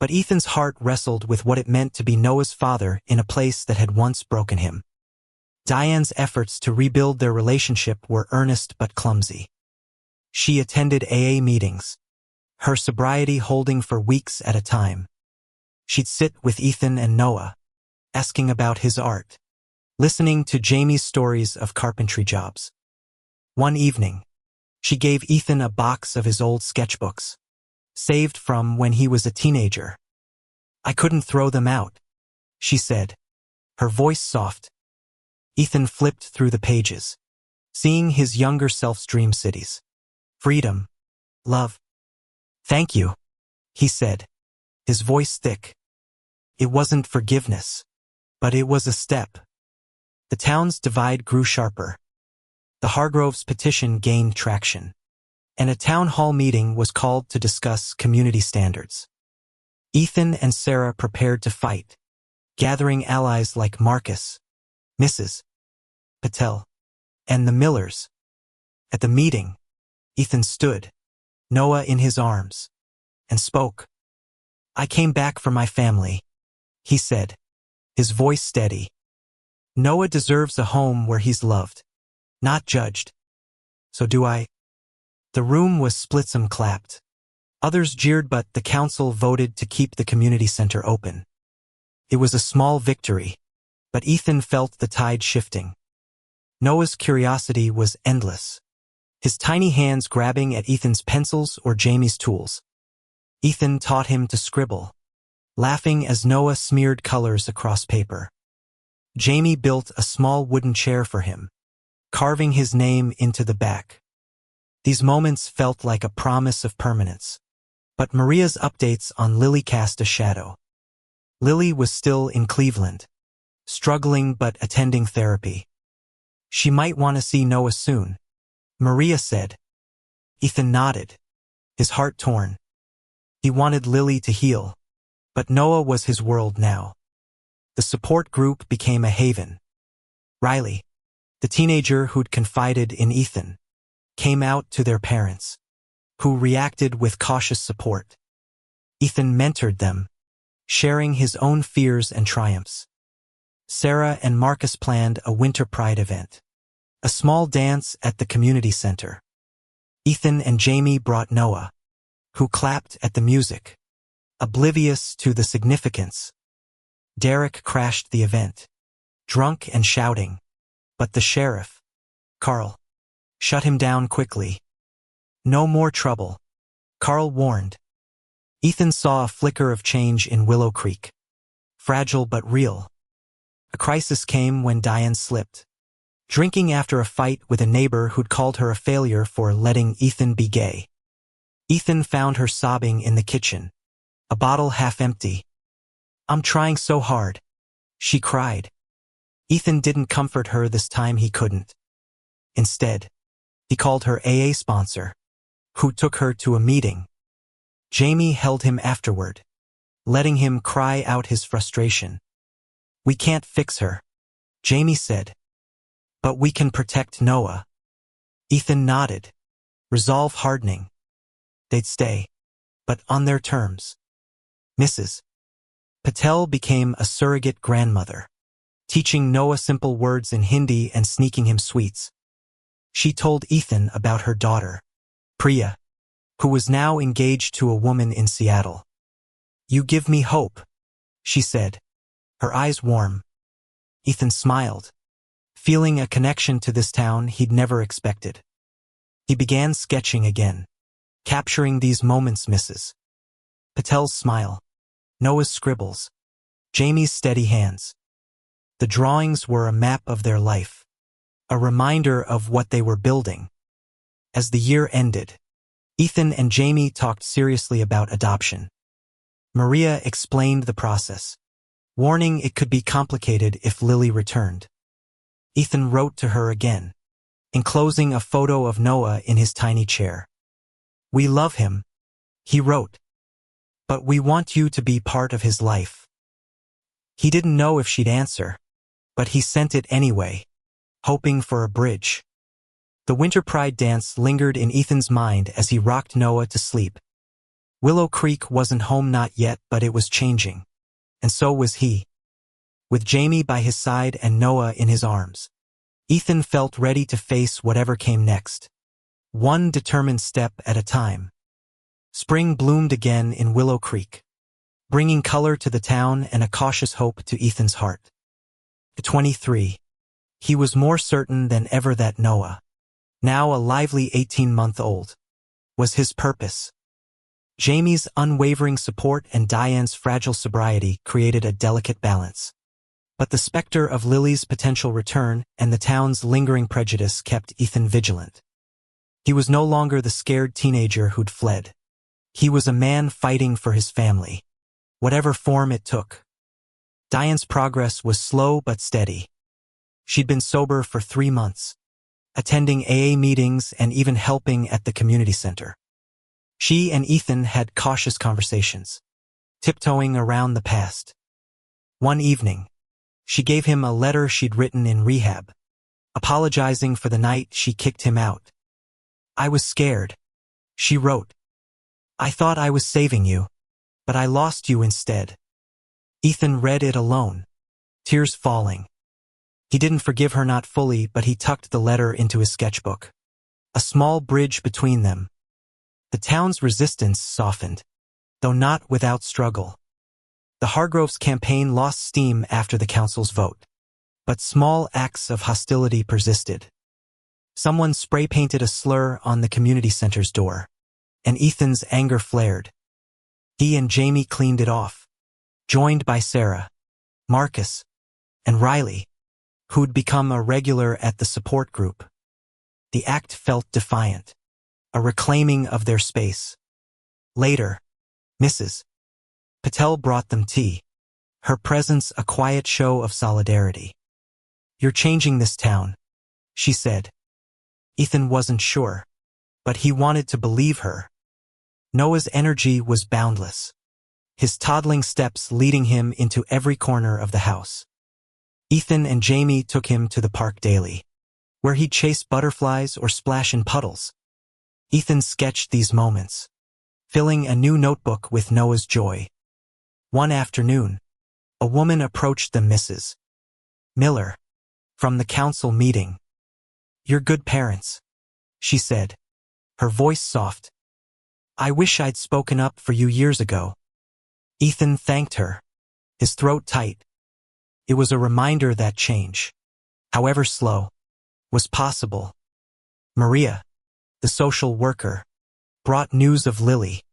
S1: but Ethan's heart wrestled with what it meant to be Noah's father in a place that had once broken him. Diane's efforts to rebuild their relationship were earnest but clumsy. She attended AA meetings, her sobriety holding for weeks at a time. She'd sit with Ethan and Noah, asking about his art, listening to Jamie's stories of carpentry jobs. One evening, she gave Ethan a box of his old sketchbooks, saved from when he was a teenager. I couldn't throw them out, she said, her voice soft. Ethan flipped through the pages, seeing his younger self's dream cities. Freedom. Love. Thank you, he said, his voice thick. It wasn't forgiveness, but it was a step. The town's divide grew sharper. The Hargroves petition gained traction, and a town hall meeting was called to discuss community standards. Ethan and Sarah prepared to fight, gathering allies like Marcus, Mrs. Patel, and the Millers. At the meeting, Ethan stood, Noah in his arms, and spoke. I came back for my family, he said, his voice steady. Noah deserves a home where he's loved, not judged. So do I. The room was split. Some clapped. Others jeered, but the council voted to keep the community center open. It was a small victory, but Ethan felt the tide shifting. Noah's curiosity was endless, his tiny hands grabbing at Ethan's pencils or Jamie's tools. Ethan taught him to scribble, laughing as Noah smeared colors across paper. Jamie built a small wooden chair for him, carving his name into the back. These moments felt like a promise of permanence. But Maria's updates on Lily cast a shadow. Lily was still in Cleveland, struggling but attending therapy. She might want to see Noah soon, Maria said. Ethan nodded, his heart torn. He wanted Lily to heal, but Noah was his world now. The support group became a haven. Riley, the teenager who'd confided in Ethan, came out to their parents, who reacted with cautious support. Ethan mentored them, sharing his own fears and triumphs. Sarah and Marcus planned a Winter Pride event, a small dance at the community center. Ethan and Jamie brought Noah, who clapped at the music, oblivious to the significance. Derek crashed the event, drunk and shouting, but the sheriff, Carl, shut him down quickly. No more trouble, Carl warned. Ethan saw a flicker of change in Willow Creek. Fragile but real. A crisis came when Diane slipped, drinking after a fight with a neighbor who'd called her a failure for letting Ethan be gay. Ethan found her sobbing in the kitchen, a bottle half empty. I'm trying so hard, she cried. Ethan didn't comfort her this time. He couldn't. Instead, he called her AA sponsor, who took her to a meeting. Jamie held him afterward, letting him cry out his frustration. We can't fix her, Jamie said. But we can protect Noah. Ethan nodded, resolve hardening. They'd stay, but on their terms. Mrs. Patel became a surrogate grandmother, teaching Noah simple words in Hindi and sneaking him sweets. She told Ethan about her daughter, Priya, who was now engaged to a woman in Seattle. You give me hope, she said, her eyes warm. Ethan smiled, feeling a connection to this town he'd never expected. He began sketching again, capturing these moments. Mrs. Patel's smile, Noah's scribbles, Jamie's steady hands. The drawings were a map of their life, a reminder of what they were building. As the year ended, Ethan and Jamie talked seriously about adoption. Maria explained the process, warning it could be complicated if Lily returned. Ethan wrote to her again, enclosing a photo of Noah in his tiny chair. We love him, he wrote, but we want you to be part of his life. He didn't know if she'd answer, but he sent it anyway, hoping for a bridge. The Winter Pride dance lingered in Ethan's mind as he rocked Noah to sleep. Willow Creek wasn't home, not yet, but it was changing. And so was he. With Jamie by his side and Noah in his arms, Ethan felt ready to face whatever came next, one determined step at a time. Spring bloomed again in Willow Creek, bringing color to the town and a cautious hope to Ethan's heart. At 23, he was more certain than ever that Noah, now a lively 18-month-old, was his purpose. Jamie's unwavering support and Diane's fragile sobriety created a delicate balance. But the specter of Lily's potential return and the town's lingering prejudice kept Ethan vigilant. He was no longer the scared teenager who'd fled. He was a man fighting for his family, whatever form it took. Diane's progress was slow but steady. She'd been sober for 3 months, attending AA meetings and even helping at the community center. She and Ethan had cautious conversations, tiptoeing around the past. One evening, she gave him a letter she'd written in rehab, apologizing for the night she kicked him out. "I was scared," she wrote. "I thought I was saving you, but I lost you instead." Ethan read it alone, tears falling. He didn't forgive her, not fully, but he tucked the letter into his sketchbook. A small bridge between them. The town's resistance softened, though not without struggle. The Hargroves campaign lost steam after the council's vote, but small acts of hostility persisted. Someone spray-painted a slur on the community center's door, and Ethan's anger flared. He and Jamie cleaned it off, joined by Sarah, Marcus, and Riley, who'd become a regular at the support group. The act felt defiant, a reclaiming of their space. Later, Mrs. Patel brought them tea, her presence a quiet show of solidarity. "You're changing this town," she said. Ethan wasn't sure, but he wanted to believe her. Noah's energy was boundless, his toddling steps leading him into every corner of the house. Ethan and Jamie took him to the park daily, where he'd chase butterflies or splash in puddles. Ethan sketched these moments, filling a new notebook with Noah's joy. One afternoon, a woman approached them, Mrs. Miller, from the council meeting. "You're good parents," she said, her voice soft. "I wish I'd spoken up for you years ago." Ethan thanked her, his throat tight. It was a reminder that change, however slow, was possible. Maria, the social worker, brought news of Lily.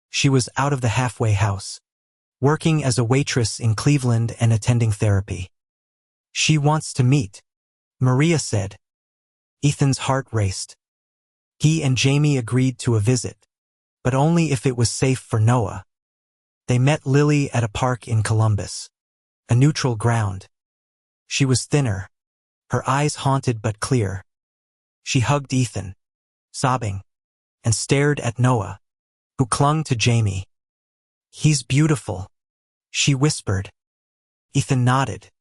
S1: She was out of the halfway house, working as a waitress in Cleveland and attending therapy. "She wants to meet," Maria said. Ethan's heart raced. He and Jamie agreed to a visit, but only if it was safe for Noah. They met Lily at a park in Columbus, a neutral ground. She was thinner, her eyes haunted but clear. She hugged Ethan, sobbing, and stared at Noah, who clung to Jamie. "He's beautiful," she whispered. Ethan nodded,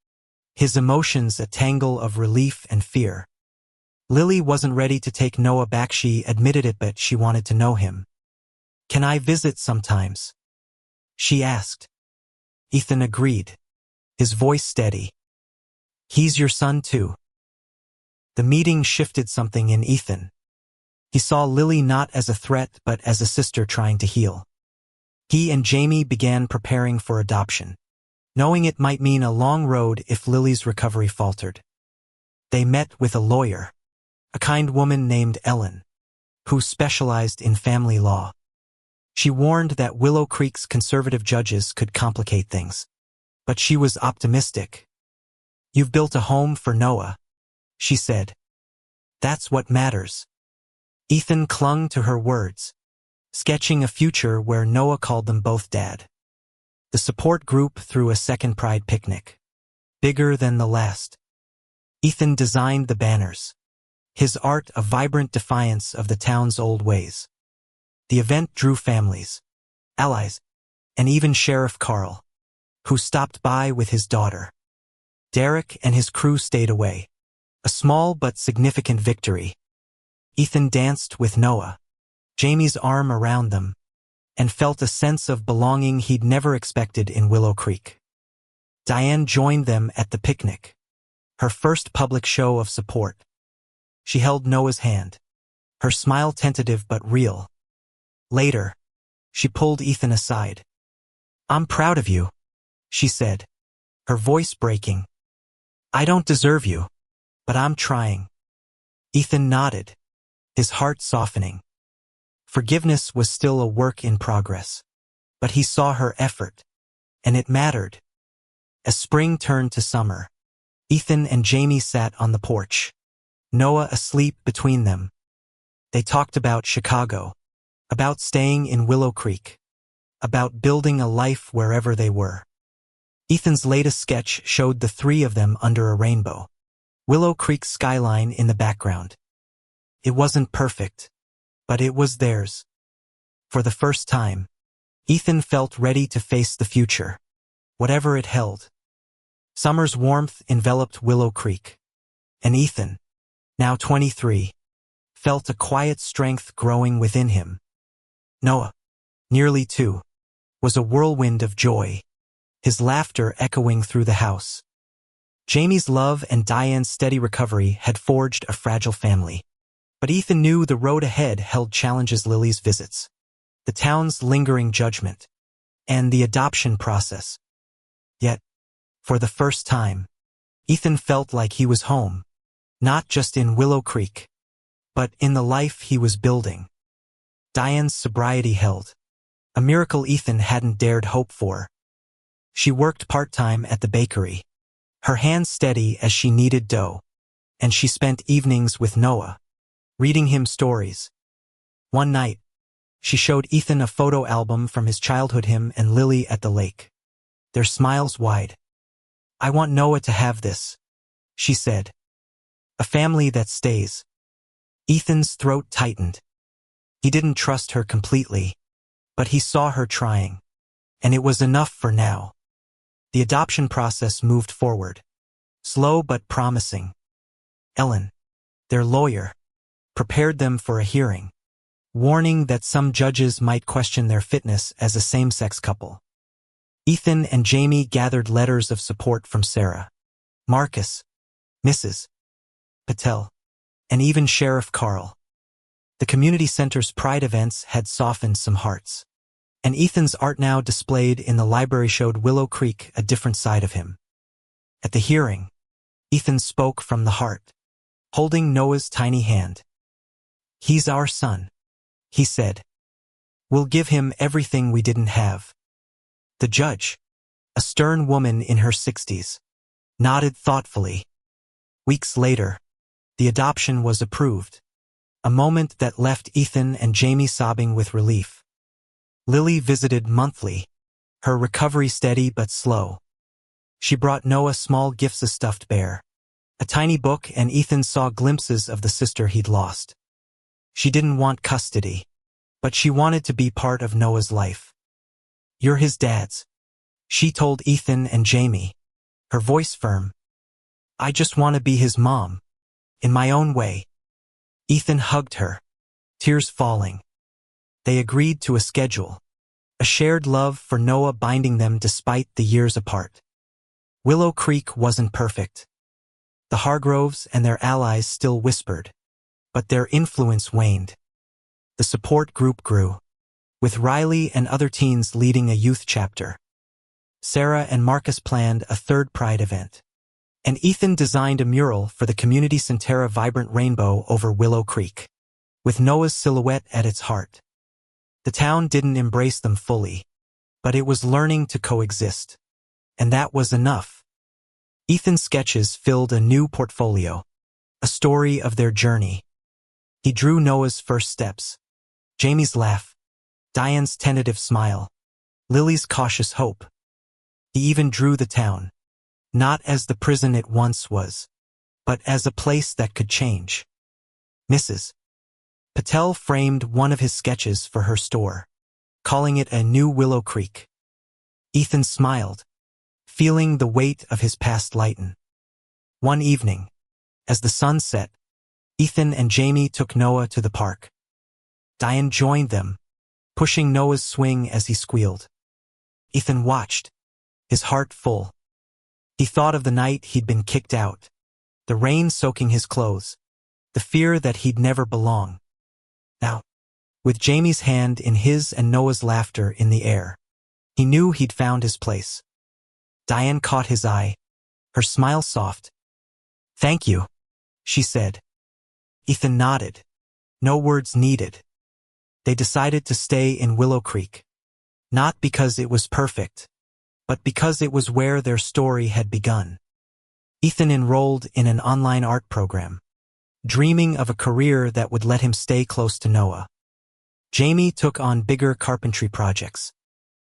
S1: his emotions a tangle of relief and fear. Lily wasn't ready to take Noah back, she admitted it, but she wanted to know him. "Can I visit sometimes?" she asked. Ethan agreed, his voice steady. "He's your son too." The meeting shifted something in Ethan. He saw Lily not as a threat but as a sister trying to heal. He and Jamie began preparing for adoption, knowing it might mean a long road if Lily's recovery faltered. They met with a lawyer, a kind woman named Ellen, who specialized in family law. She warned that Willow Creek's conservative judges could complicate things, but she was optimistic. "You've built a home for Noah," she said. "That's what matters." Ethan clung to her words, sketching a future where Noah called them both Dad. The support group threw a second Pride picnic, bigger than the last. Ethan designed the banners, his art a vibrant defiance of the town's old ways. The event drew families, allies, and even Sheriff Carl, who stopped by with his daughter. Derek and his crew stayed away, a small but significant victory. Ethan danced with Noah, Jamie's arm around them, and felt a sense of belonging he'd never expected in Willow Creek. Diane joined them at the picnic, her first public show of support. She held Noah's hand, her smile tentative but real. Later, she pulled Ethan aside. "I'm proud of you," she said, her voice breaking. "I don't deserve you, but I'm trying." Ethan nodded, his heart softening. Forgiveness was still a work in progress. But he saw her effort, and it mattered. As spring turned to summer, Ethan and Jamie sat on the porch, Noah asleep between them. They talked about Chicago, about staying in Willow Creek, about building a life wherever they were. Ethan's latest sketch showed the three of them under a rainbow, Willow Creek's skyline in the background. It wasn't perfect, but it was theirs. For the first time, Ethan felt ready to face the future, whatever it held. Summer's warmth enveloped Willow Creek, and Ethan, now 23, felt a quiet strength growing within him. Noah, nearly 2, was a whirlwind of joy, his laughter echoing through the house. Jamie's love and Diane's steady recovery had forged a fragile family. But Ethan knew the road ahead held challenges: Lily's visits, the town's lingering judgment, and the adoption process. Yet, for the first time, Ethan felt like he was home, not just in Willow Creek, but in the life he was building. Diane's sobriety held, a miracle Ethan hadn't dared hope for. She worked part-time at the bakery, her hands steady as she kneaded dough, and she spent evenings with Noah, reading him stories. One night, she showed Ethan a photo album from his childhood, him and Lily at the lake, their smiles wide. "I want Noah to have this," she said. "A family that stays." Ethan's throat tightened. He didn't trust her completely, but he saw her trying, and it was enough for now. The adoption process moved forward, slow but promising. Ellen, their lawyer, prepared them for a hearing, warning that some judges might question their fitness as a same-sex couple. Ethan and Jamie gathered letters of support from Sarah, Marcus, Mrs. Patel, and even Sheriff Carl. The community center's Pride events had softened some hearts, and Ethan's art now displayed in the library showed Willow Creek a different side of him. At the hearing, Ethan spoke from the heart, holding Noah's tiny hand. "He's our son," he said. "We'll give him everything we didn't have." The judge, a stern woman in her 60s, nodded thoughtfully. Weeks later, the adoption was approved, a moment that left Ethan and Jamie sobbing with relief. Lily visited monthly, her recovery steady but slow. She brought Noah small gifts: a stuffed bear, a tiny book, and Ethan saw glimpses of the sister he'd lost. She didn't want custody, but she wanted to be part of Noah's life. "You're his dad's," she told Ethan and Jamie, her voice firm. "I just want to be his mom, in my own way." Ethan hugged her, tears falling. They agreed to a schedule, a shared love for Noah binding them despite the years apart. Willow Creek wasn't perfect. The Hargroves and their allies still whispered, but their influence waned. The support group grew, with Riley and other teens leading a youth chapter. Sarah and Marcus planned a third Pride event, and Ethan designed a mural for the community center: a vibrant rainbow over Willow Creek, with Noah's silhouette at its heart. The town didn't embrace them fully, but it was learning to coexist, and that was enough. Ethan's sketches filled a new portfolio, a story of their journey. He drew Noah's first steps, Jamie's laugh, Diane's tentative smile, Lily's cautious hope. He even drew the town, not as the prison it once was, but as a place that could change. Mrs. Patel framed one of his sketches for her store, calling it a new Willow Creek. Ethan smiled, feeling the weight of his past lighten. One evening, as the sun set, Ethan and Jamie took Noah to the park. Diane joined them, pushing Noah's swing as he squealed. Ethan watched, his heart full. He thought of the night he'd been kicked out, the rain soaking his clothes, the fear that he'd never belong. Now, with Jamie's hand in his and Noah's laughter in the air, he knew he'd found his place. Diane caught his eye, her smile soft. "Thank you," she said. Ethan nodded. No words needed. They decided to stay in Willow Creek. Not because it was perfect, but because it was where their story had begun. Ethan enrolled in an online art program, dreaming of a career that would let him stay close to Noah. Jamie took on bigger carpentry projects,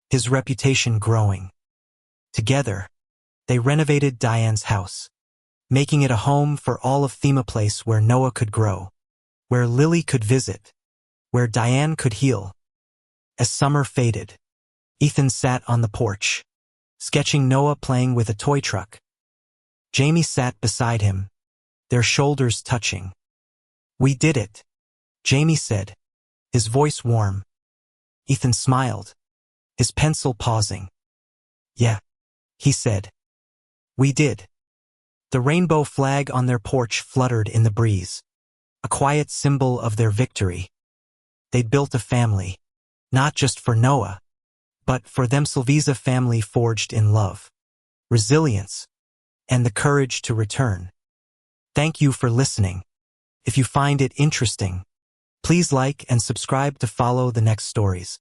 S1: his reputation growing. Together, they renovated Diane's house, making it a home for all of Thema Place, where Noah could grow, where Lily could visit, where Diane could heal. As summer faded, Ethan sat on the porch, sketching Noah playing with a toy truck. Jamie sat beside him, their shoulders touching. "We did it," Jamie said, his voice warm. Ethan smiled, his pencil pausing. "Yeah," he said. "We did." The rainbow flag on their porch fluttered in the breeze, a quiet symbol of their victory. They'd built a family, not just for Noah, but for themselves, a family forged in love, resilience, and the courage to return. Thank you for listening. If you find it interesting, please like and subscribe to follow the next stories.